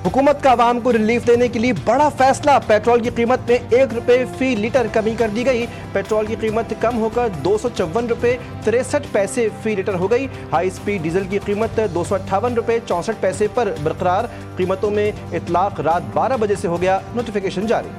हुकूमत का आवाम को रिलीफ देने के लिए बड़ा फैसला। पेट्रोल की कीमत में 1 रुपए फी लीटर कमी कर दी गई। पेट्रोल की कीमत कम होकर 254 रुपए 63 पैसे फी लीटर हो गई। हाई स्पीड डीजल की कीमत 258 रुपए 64 पैसे पर बरकरार। कीमतों में इतलाक रात 12 बजे से हो गया नोटिफिकेशन जारी।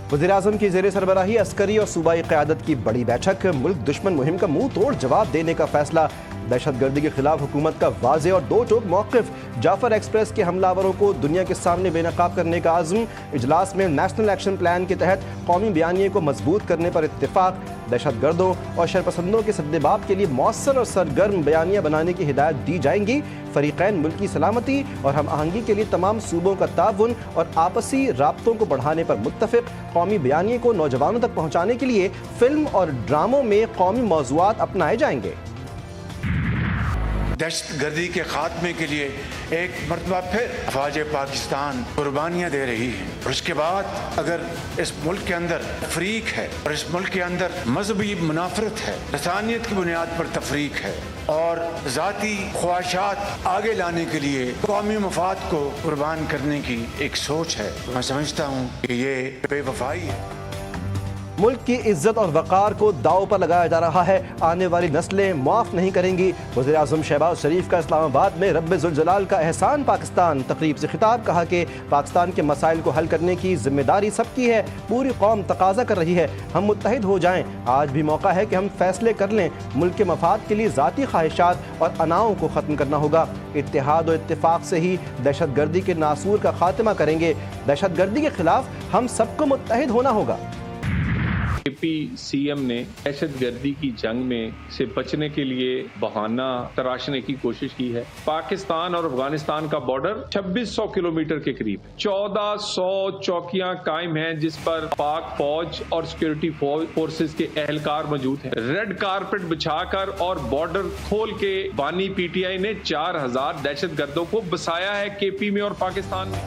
वज़ीर-ए-आज़म की ज़ेर सरबराही अस्करी और सूबाई क़यादत की बड़ी बैठक। मुल्क दुश्मन मुहिम का मुंह तोड़ जवाब देने का फैसला। दहशत गर्दी के खिलाफ हुकूमत का वाज़े और दो टोक मौक़िफ़। जाफ़र एक्सप्रेस के हमलावरों को दुनिया के सामने बेनकाब करने का आज़म। इजलास में नेशनल एक्शन प्लान के तहत कौमी बयानिए को मजबूत करने पर इत्तेफाक। दहशत गर्दों और शरपसंदों के सद्देबाब के लिए मौसर और सरगर्म बयानियाँ बनाने की हिदायत दी जाएंगी। फरीक़ैन मुल्क की सलामती और हम आहंगी के लिए तमाम सूबों का ताउन और आपसी राब्तों को बढ़ाने पर मुत्तफ़िक़। कौमी बयानिए को नौजवानों तक पहुँचाने के लिए फ़िल्म और ड्रामों में कौमी मौज़ूआत अपनाए जाएंगे। दहशत गर्दी के खात्मे के लिए एक मरतबा फिर अफवाज पाकिस्तान कुर्बानियाँ दे रही है। और उसके बाद अगर इस मुल्क के अंदर तफरीक है और इस मुल्क के अंदर मजहबी मुनाफरत है, इंसानियत की बुनियाद पर तफरीक है और ज़ाती ख्वाहिशात आगे लाने के लिए कौमी मफाद को कुर्बान करने की एक सोच है, मैं समझता हूँ कि ये बेवफाई है। मुल्क की इज्जत और वक़ार को दाव पर लगाया जा रहा है। आने वाली नस्लें माफ़ नहीं करेंगी। वज़ीर-ए-आज़म शहबाज शरीफ का इस्लामाबाद में रब्बे-जुल-जलाल का एहसान पाकिस्तान तकरीब से खिताब। कहा कि पाकिस्तान के मसाइल को हल करने की जिम्मेदारी सबकी है। पूरी कौम तकाजा कर रही है, हम मुत्तहिद हो जाएं। आज भी मौका है कि हम फैसले कर लें। मुल्क के मफाद के लिए ज़ाती ख्वाहिशात और अनाओं को ख़त्म करना होगा। इत्तेहाद और इत्तेफाक से ही दहशत गर्दी के नासूर का खात्मा करेंगे। दहशत गर्दी के खिलाफ हम सबको मुत्तहिद होना होगा। एपी सीएम ने दहशत गर्दी की जंग में से बचने के लिए बहाना तराशने की कोशिश की है। पाकिस्तान और अफगानिस्तान का बॉर्डर 2600 किलोमीटर के करीब, 1400 चौकियां कायम हैं जिस पर पाक फौज और सिक्योरिटी फोर्सेस के एहलकार मौजूद हैं। रेड कारपेट बिछाकर और बॉर्डर खोल के बानी पीटीआई ने 4000 दहशत गर्दों को बसाया है केपी में और पाकिस्तान में।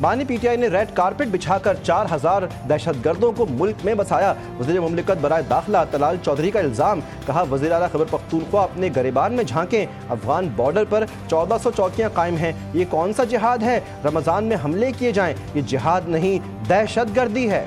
बानी पीटीआई ने रेड कारपेट बिछाकर 4000 दहशत गर्दों को मुल्क में बसाया। वज़ीर मुमलिकत बराए दाखिला तलाल चौधरी का इल्ज़ाम। कहा वज़ीर आला खैबर पख्तूनख्वा अपने गिरेबान में झांकें। अफगान बॉर्डर पर 1400 चौकियां कायम हैं। ये कौन सा जिहाद है? रमज़ान में हमले किए जाएं, ये जिहाद नहीं दहशत गर्दी है।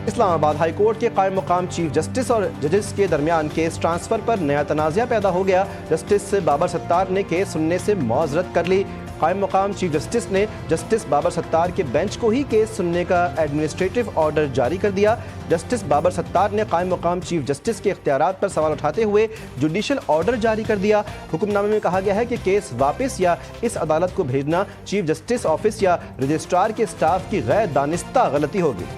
इस्लामाबाद हाई कोर्ट के कायम मुकाम चीफ जस्टिस और जजेस के दरमियान केस ट्रांसफ़र पर नया तनाज़ा पैदा हो गया। जस्टिस बाबर सत्तार ने केस सुनने से मौज़रत कर ली। कायम मुकाम चीफ जस्टिस ने जस्टिस बाबर सत्तार के बेंच को ही केस सुनने का एडमिनिस्ट्रेटिव ऑर्डर जारी कर दिया। जस्टिस बाबर सत्तार ने कायम मुकाम चीफ जस्टिस के इख्तियारात पर सवाल उठाते हुए जुडिशल ऑर्डर जारी कर दिया। हुक्मनामे में कहा गया है कि केस वापस या इस अदालत को भेजना चीफ जस्टिस ऑफिस या रजिस्ट्रार के स्टाफ की गैर दानिस्ता गलती होगी।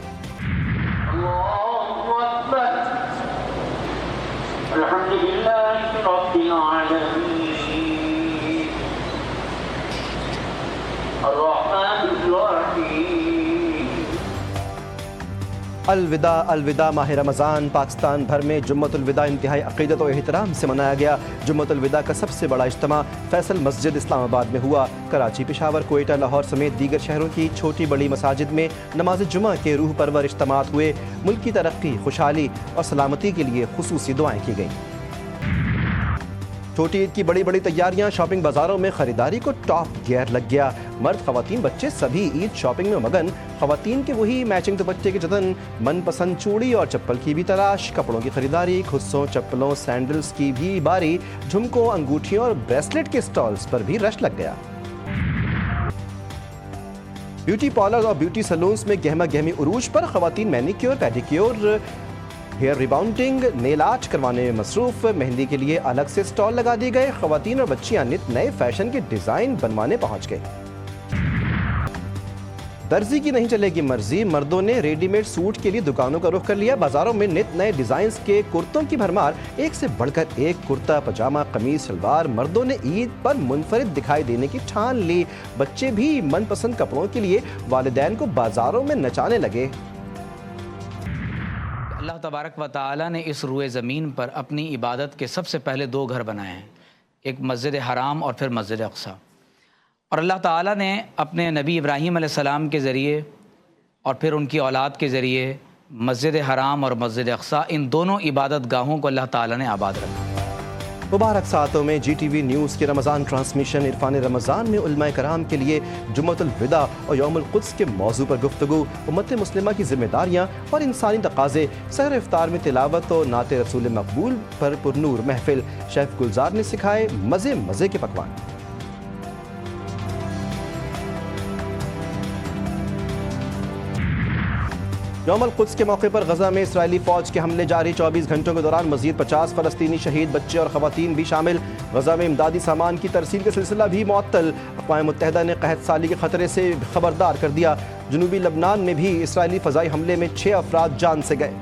अलविदा अलविदा माह रमज़ान। पाकिस्तान भर में जुम्मतुल विदा इंतहाई अक़ीदत और एहतराम से मनाया गया। जुम्मतुल विदा का सबसे बड़ा इज्तिमा फैसल मस्जिद इस्लामाबाद में हुआ। कराची, पेशावर, कोयटा, लाहौर समेत दीगर शहरों की छोटी बड़ी मसाजिद में नमाज जुमा के रूह परवर इज्तिमात हुए। मुल्क की तरक्की, खुशहाली और सलामती के लिए खुसूसी दुआएं की गईं। छोटी ईद की बड़ी बड़ी तैयारियां। शॉपिंग बाजारों में खरीदारी को टॉप गियर लग गया। मर्द, खवातीन, बच्चे सभी ईद शॉपिंग में मगन। खवातीन के वही मैचिंग दुपट्टे के जतन, मनपसंद चूड़ी और चप्पल की भी तलाश। कपड़ों की खरीदारी, खुस्सों, चप्पलों, सैंडल्स की भी बारी। झुमकों, अंगूठियों और ब्रेसलेट के स्टॉल्स पर भी रश लग गया। ब्यूटी पार्लर और ब्यूटी सैलून्स में गहमा गहमी उरूज पर। खवातीन manicure, pedicure, hair rebounding, nail art करवाने में मसरूफ। मेहंदी के लिए अलग से स्टॉल लगा दिए गए। खवातीन और बच्चियां नित नए फैशन के डिजाइन बनवाने पहुंच गए। दर्जी की नहीं चलेगी मर्जी। मर्दों ने रेडीमेड सूट के लिए दुकानों का रुख कर लिया। बाजारों में नित नए डिजाइन के कुर्तों की भरमार। एक से बढ़कर एक कुर्ता, पजामा, कमीज, सलवार। मर्दों ने ईद पर मुनफरिद दिखाई देने की ठान ली। बच्चे भी मनपसंद कपड़ों के लिए वालिदैन को बाजारों में नचाने लगे। अल्लाह तबारक व तआला ने इस रुए ज़मीन पर अपनी इबादत के सबसे पहले 2 घर बनाए हैं, एक मस्जिद हराम और फिर मस्जिद अक़सा। और अल्लाह ताला ने अपने नबी इब्राहीम अलैहिस्सलाम के ज़रिए और फिर उनकी औलाद के ज़रिए मस्जिद हराम और मस्जिद अक़सा, इन दोनों इबादत गाहों को अल्लाह ताला ने आबाद रखा। मुबारक सातों में GTV न्यूज़ की रमज़ान ट्रांसमिशन इरफान रमज़ान में उलमा कराम के लिए जुम्मतुल विदा और यौमुल कुद्स के मौजू पर गुफ्तगू, उम्मत मुस्लिमा की जिम्मेदारियाँ और इंसानी तकाज़े, सहर इफ्तार में तिलावत और नाते रसूल मकबूल पर पुरनूर महफिल, शेफ़ गुलजार ने सिखाए मज़े मज़े के पकवान। यौमुल कुद्स के मौके पर गजा में इसराइली फौज के हमले जारी, 24 घंटों के दौरान मजीद 50 फलस्तीनी शहीद, बच्चे और खवातीन भी शामिल। गजा में इमदादी सामान की तरसील का सिलसिला भी मुअत्तल, अक़वाम मुत्तहिदा ने कहत साली के खतरे से खबरदार कर दिया। जनूबी लबनान में भी इसराइली फ़ज़ाई हमले में 6 अफराद जान से गए।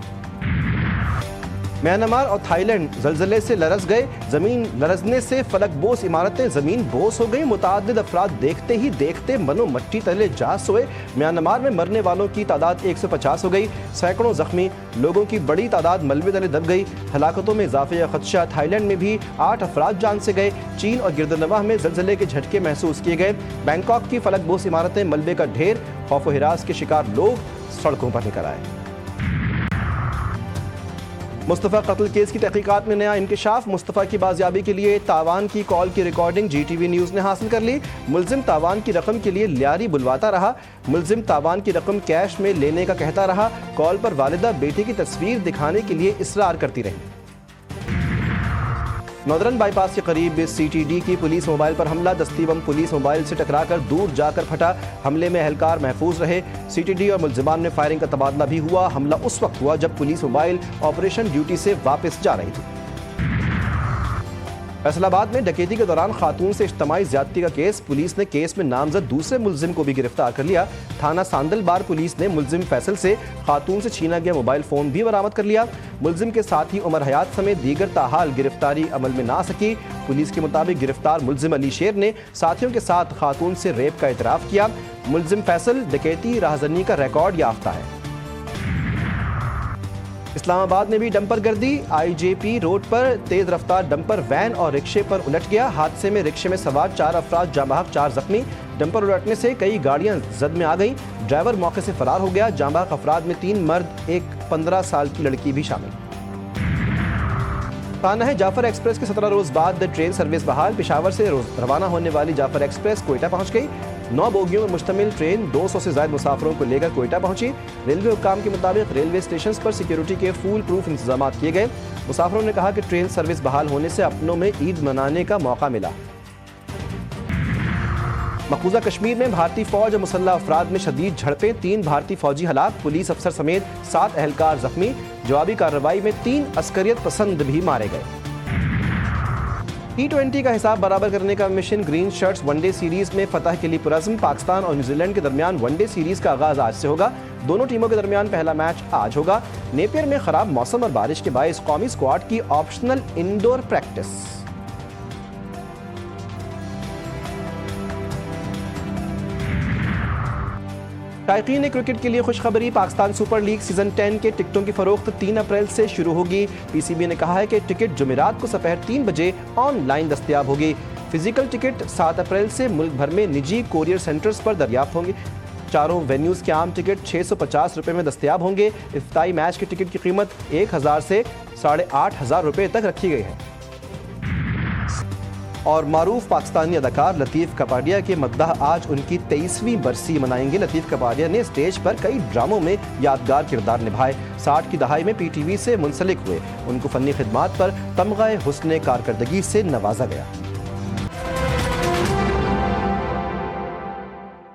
म्यांमार और थाईलैंड ज़लज़ले से लरज़ गए, ज़मीन लरज़ने से फलक बोस इमारतें ज़मीन बोस हो गई, मुतअद्दिद अफराद देखते ही देखते मनो मट्टी तले जा सोए। म्यांमार में मरने वालों की तादाद 150 हो गई, सैकड़ों ज़ख्मी, लोगों की बड़ी तादाद मलबे तले दब गई। हलाकतों में इजाफे का खदशा, थाईलैंड में भी 8 अफराद जान से गए। चीन और गिरदनवाह में ज़लज़ले के झटके महसूस किए गए। बैंकॉक की फलक बोस इमारतें मलबे का ढेर, खौफ व हिरास के शिकार लोग सड़कों पर निकल आए। मुस्तफ़ा कत्ल केस की तहकीकात में नया इंकशाफ, मुस्तफ़ा की बाजियाबी के लिए तावान की कॉल की रिकॉर्डिंग GTV न्यूज़ ने हासिल कर ली। मुलजिम तावान की रकम के लिए लियारी बुलवाता रहा, मुलजिम तावान की रकम कैश में लेने का कहता रहा, कॉल पर वालिदा बेटे की तस्वीर दिखाने के लिए इसरार करती रही। नॉर्दर्न बाईपास के करीब CTD की पुलिस मोबाइल पर हमला, दस्ती बम पुलिस मोबाइल से टकराकर दूर जाकर फटा, हमले में एहलकार महफूज रहे। CTD और मुलजिमान में फायरिंग का तबादला भी हुआ। हमला उस वक्त हुआ जब पुलिस मोबाइल ऑपरेशन ड्यूटी से वापस जा रही थी। फैसलाबाद में डकैती के दौरान खातून से इज्तिमाई ज़्यादती का केस, पुलिस ने केस में नामजद दूसरे मुलजिम को भी गिरफ्तार कर लिया। थाना सांदलबार पुलिस ने मुलजिम फैसल से खातून से छीना गया मोबाइल फ़ोन भी बरामद कर लिया। मुलजिम के साथ ही उमर हयात समेत दीगर ताहाल गिरफ्तारी अमल में ना सकी। पुलिस के मुताबिक गिरफ्तार मुलजिम अली शेर ने साथियों के साथ खातून से रेप का इतराफ़ किया। मुलजिम फैसल डकैती राहज़नी का रिकॉर्ड याफ्ता है। इस्लामाबाद में भी डंपर गर्दी, IJP रोड पर तेज रफ्तार डंपर वैन और रिक्शे पर उलट गया। हादसे में रिक्शे में सवार 4 अफराद जाँ बहक, 4 जख्मी। डंपर उलटने से कई गाड़ियां जद में आ गईं, ड्राइवर मौके से फरार हो गया। जाँ बहक अफराद में 3 मर्द, एक 15 साल की लड़की भी शामिल। खाना है जाफर एक्सप्रेस के 17 रोज बाद ट्रेन सर्विस बहाल, पेशावर से रवाना होने वाली जाफर एक्सप्रेस कोयटा पहुंच गई। 9 बोगियों में मुश्तमिल ट्रेन 200 से ज़ायद मुसाफिरों को लेकर कोयटा पहुंची। रेलवे हुक्काम के मुताबिक रेलवे स्टेशन पर सिक्योरिटी के फूल प्रूफ इंतजाम किए गए। मुसाफिरों ने कहा कि ट्रेन सर्विस बहाल होने से अपनों में ईद मनाने का मौका मिला। मकबूजा कश्मीर में भारतीय फौज और मुसल्लह अफराद में शदीद झड़पें, 3 भारतीय फौजी हलाक, पुलिस अफसर समेत 7 एहलकार जख्मी। जवाबी कार्रवाई में 3 अस्करियत पसंद भी मारे गए। T20 का हिसाब बराबर करने का mission green shirts one day series में फतह के लिए पुरज़्म। पाकिस्तान और न्यूजीलैंड के दरमियान वनडे सीरीज का आगाज आज से होगा। दोनों टीमों के दरमियान पहला मैच आज होगा। नेपियर में खराब मौसम और बारिश के बायस कौमी स्क्वाड की ऑप्शनल इंडोर प्रैक्टिस। शायकीन क्रिकेट के लिए खुशखबरी, पाकिस्तान सुपर लीग सीजन 10 के टिकटों की फरोख्त 3 अप्रैल से शुरू होगी। PCB ने कहा है कि टिकट जुमेरात को दोपहर 3 बजे ऑनलाइन दस्तयाब होगी। फिजिकल टिकट 7 अप्रैल से मुल्क भर में निजी कोरियर सेंटर्स पर दरियाफ्त होंगे। चारों वेन्यूज़ के आम टिकट 650 रुपये में दस्तयाब होंगे। इफ्ताई मैच की टिकट की कीमत 1000 से 8500 रुपये तक रखी गई है। और मारूफ पाकिस्तानी अदाकार लतीफ़ कपाडिया के मद्दाह आज उनकी 23वीं बरसी मनाएंगे। लतीफ़ कपाडिया ने स्टेज पर कई ड्रामों में यादगार किरदार निभाए। 60 की दहाई में PTV से मुंसलिक हुए। उनको फ़नी खिदमात पर तमग़ा हुस्न कारकर्दगी से नवाजा गया।